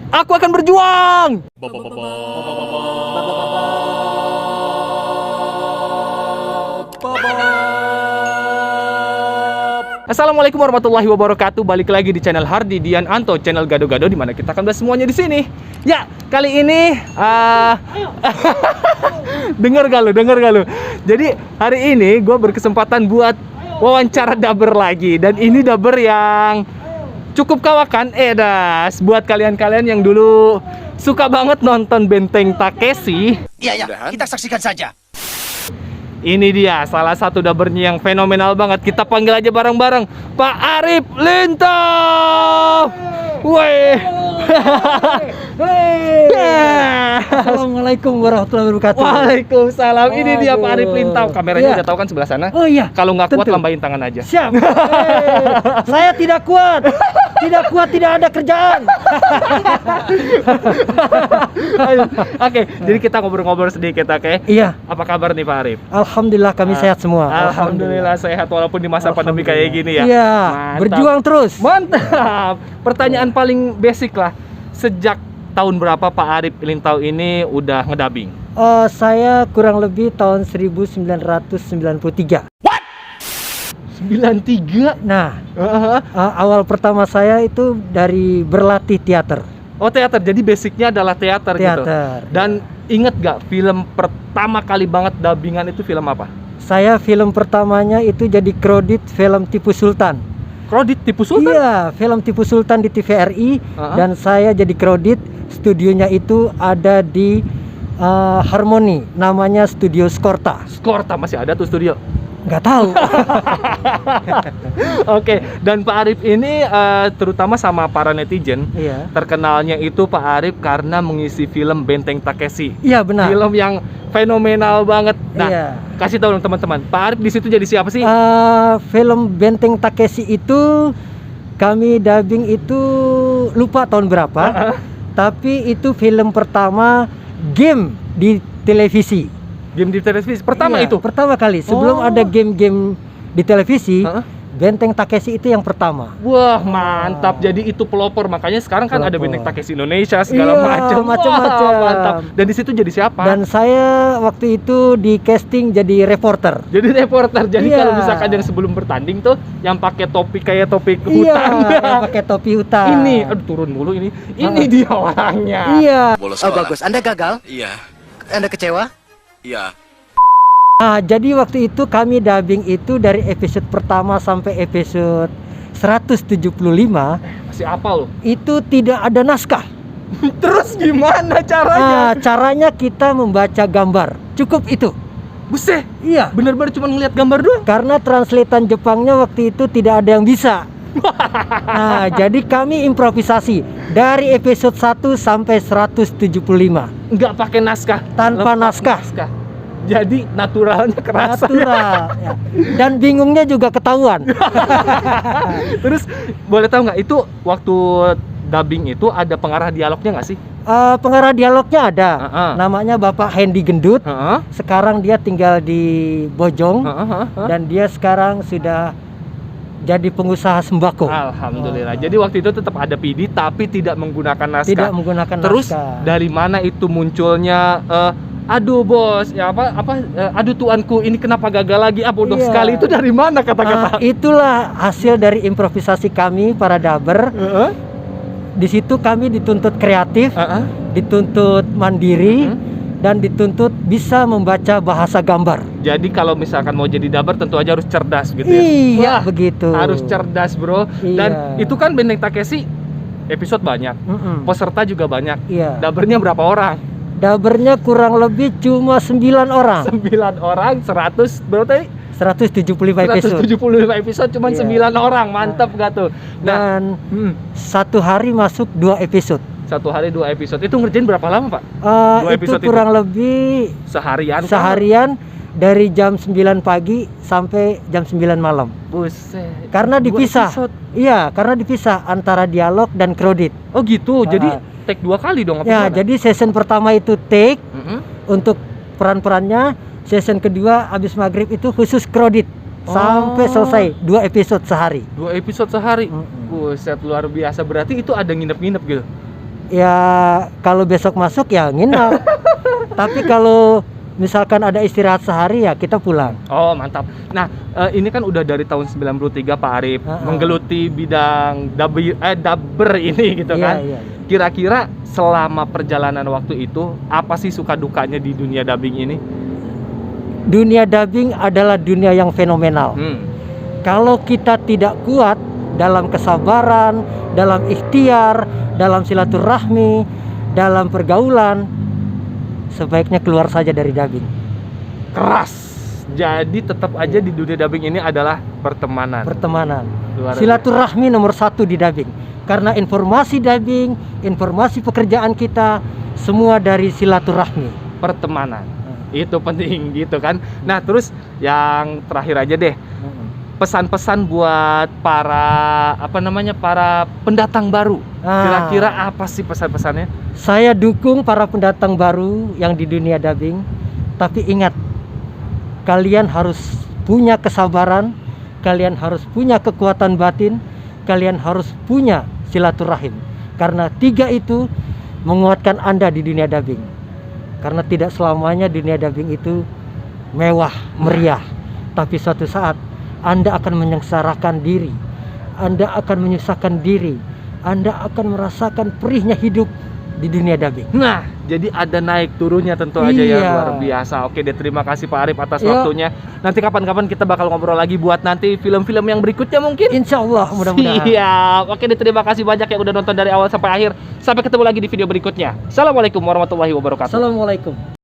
Aku akan berjuang. Assalamualaikum warahmatullahi wabarakatuh. Balik lagi di channel Hardi Dian Anto, channel Gado-Gado, di mana kita akan bahas semuanya di sini. Ya, kali ini denger gak lu? Jadi hari ini gue berkesempatan buat wawancara daber lagi, dan ini daber yang cukup kawakan das buat kalian-kalian yang dulu suka banget nonton Benteng Takeshi. Iya, kita saksikan saja. Ini dia salah satu dabernya yang fenomenal banget. Kita panggil aja bareng-bareng, Pak Arif Lintau. Woi. Assalamualaikum warahmatullahi wabarakatuh. Waalaikumsalam. Ini dia Pak Arif Lintau. Kameranya Iya. udah tahu kan sebelah sana? Oh iya. Kalau nggak kuat Tentu. lambain tangan aja. Siap. Saya tidak kuat. Tidak ada kerjaan. Oke, jadi kita ngobrol-ngobrol sedikit, oke? Iya. Apa kabar nih Pak Arif? Alhamdulillah kami sehat semua. Alhamdulillah sehat walaupun di masa pandemi kayak gini ya. Iya. Mantap. Berjuang terus. Mantap. Pertanyaan paling basic lah. Sejak tahun berapa Pak Arif Lintau ini udah ngedabing? Saya kurang lebih tahun 1993. 93. Nah, awal pertama saya itu dari berlatih teater. Oh, teater. Jadi basicnya adalah teater gitu. Teater. Dan inget gak film pertama kali banget dubbingan itu film apa? Saya film pertamanya itu jadi kredit film Tipu Sultan. Kredit Tipu Sultan? Iya, film Tipu Sultan di TVRI. Dan saya jadi kredit. Studionya itu ada di Harmoni, namanya Studio Skorta. Skorta masih ada tuh studio? Nggak tahu. Oke, dan Pak Arif ini terutama sama para netizen, Iya. terkenalnya itu Pak Arif karena mengisi film Benteng Takeshi. Iya, benar. Film yang fenomenal banget. Nah, Iya. kasih tahu dong teman-teman, Pak Arif di situ jadi siapa sih? Film Benteng Takeshi itu kami dubbing itu lupa tahun berapa. Tapi itu film pertama game di televisi. Game di televisi pertama Iya, itu. pertama kali sebelum ada game-game di televisi. Benteng Takeshi itu yang pertama. Wah, mantap. Jadi itu pelopor, makanya sekarang kan ada Pelopor. Benteng Takeshi Indonesia segala Iya, macam. macam-macam. Wah, mantap. Dan di situ jadi siapa? Dan saya waktu itu di casting jadi reporter. Jadi reporter. Jadi Iya. kalau misalkan yang sebelum bertanding tuh yang pakai topi kayak topi Iya, hutan. yang pakai topi hutan. Ini, aduh turun mulu ini. Ini dia orangnya. Iya. Oh, bagus. Anda gagal? Iya, Anda kecewa? iya. Nah, jadi waktu itu kami dubbing itu dari episode pertama sampai episode 175 Masih apa lo? itu tidak ada naskah. Terus gimana caranya? Caranya kita membaca gambar. Cukup itu. Buset, Iya. bener-bener cuma ngeliat gambar doang. Karena translatean Jepangnya waktu itu tidak ada yang bisa. Nah, jadi kami improvisasi dari episode 1 sampai 175 Nggak pakai naskah. tanpa Lepas naskah. Jadi naturalnya kerasa. Natural. Ya. Dan bingungnya juga ketahuan. Terus boleh tahu nggak itu waktu dubbing itu ada pengarah dialognya nggak sih? Pengarah dialognya ada. Heeh. Namanya Bapak Hendy Gendut. Heeh. Sekarang dia tinggal di Bojong. Heeh. Dan dia sekarang sudah jadi pengusaha sembako. Alhamdulillah. Jadi waktu itu tetap ada PD tapi tidak menggunakan naskah. Tidak menggunakan Terus naskah. dari mana itu munculnya? Aduh bos, ya aduh tuanku, ini kenapa gagal lagi? Bodoh Iya. sekali. Itu dari mana kata-kata? Itulah hasil dari improvisasi kami para daber. Heeh. Di situ kami dituntut kreatif, Heeh. dituntut mandiri, dan dituntut bisa membaca bahasa gambar. Jadi kalau misalkan mau jadi daber tentu aja harus cerdas gitu ya. Iya, Wah, begitu. harus cerdas bro. Dan Iya. itu kan Benteng Takeshi episode banyak, Mm-mm. peserta juga banyak. Iya. Dabernya berapa orang? Dabernya kurang lebih cuma 9 orang. 9 orang, 100 berapa tadi? 175 episode. 175 episode cuman Iya. 9 orang. Mantap gak tuh? Nah, Dan satu hari masuk 2 episode. satu hari 2 episode. Itu ngerjain berapa lama, Pak? 2 Itu episode kurang lebih Seharian? seharian dari jam 9 pagi sampai jam 9 malam. Buset. Karena 2 dipisah. episode. Iya, karena dipisah antara dialog dan kredit. Oh gitu. Jadi Ah. take 2 kali dong apa Ya, gimana? jadi season pertama itu take Mm-mm. untuk peran-perannya, season kedua habis maghrib itu khusus kredit. Sampai selesai 2 episode sehari. 2 episode sehari. Mm-mm. Buset, luar biasa. Berarti itu ada nginep-nginep gitu. Ya kalau besok masuk ya nginap. Tapi kalau misalkan ada istirahat sehari ya kita pulang. Oh mantap. Nah ini kan udah dari tahun 93 Pak Arif menggeluti bidang dubber ini gitu kan. Iya. Kira-kira selama perjalanan waktu itu apa sih suka dukanya di dunia dubbing ini? Dunia dubbing adalah dunia yang fenomenal. Kalau kita tidak kuat dalam kesabaran, dalam ikhtiar, dalam silaturahmi, dalam pergaulan, sebaiknya keluar saja dari dubbing. Keras. Jadi tetap aja di dunia dubbing ini adalah pertemanan. Luar Silaturahmi nomor 1 di dubbing. Karena informasi dubbing, informasi pekerjaan kita semua dari silaturahmi. Pertemanan. Itu penting gitu kan. Nah, terus yang terakhir aja deh. Pesan-pesan buat para para pendatang baru. Kira-kira apa sih pesan-pesannya? Saya dukung para pendatang baru yang di dunia dubbing. Tapi ingat, kalian harus punya kesabaran, kalian harus punya kekuatan batin, kalian harus punya silaturahim. Karena 3 itu menguatkan Anda di dunia dubbing. Karena tidak selamanya dunia dubbing itu mewah, meriah. Tapi suatu saat Anda akan menyengsarakan diri, Anda akan menyusahkan diri, Anda akan merasakan perihnya hidup di dunia dubbing. Nah, jadi ada naik turunnya tentu aja ya, luar biasa. Oke deh, terima kasih Pak Arif atas waktunya. Nanti kapan-kapan kita bakal ngobrol lagi buat nanti film-film yang berikutnya mungkin. Insya Allah, mudah-mudahan. Siap. Oke deh, terima kasih banyak yang udah nonton dari awal sampai akhir. Sampai ketemu lagi di video berikutnya. Assalamualaikum warahmatullahi wabarakatuh. Assalamualaikum.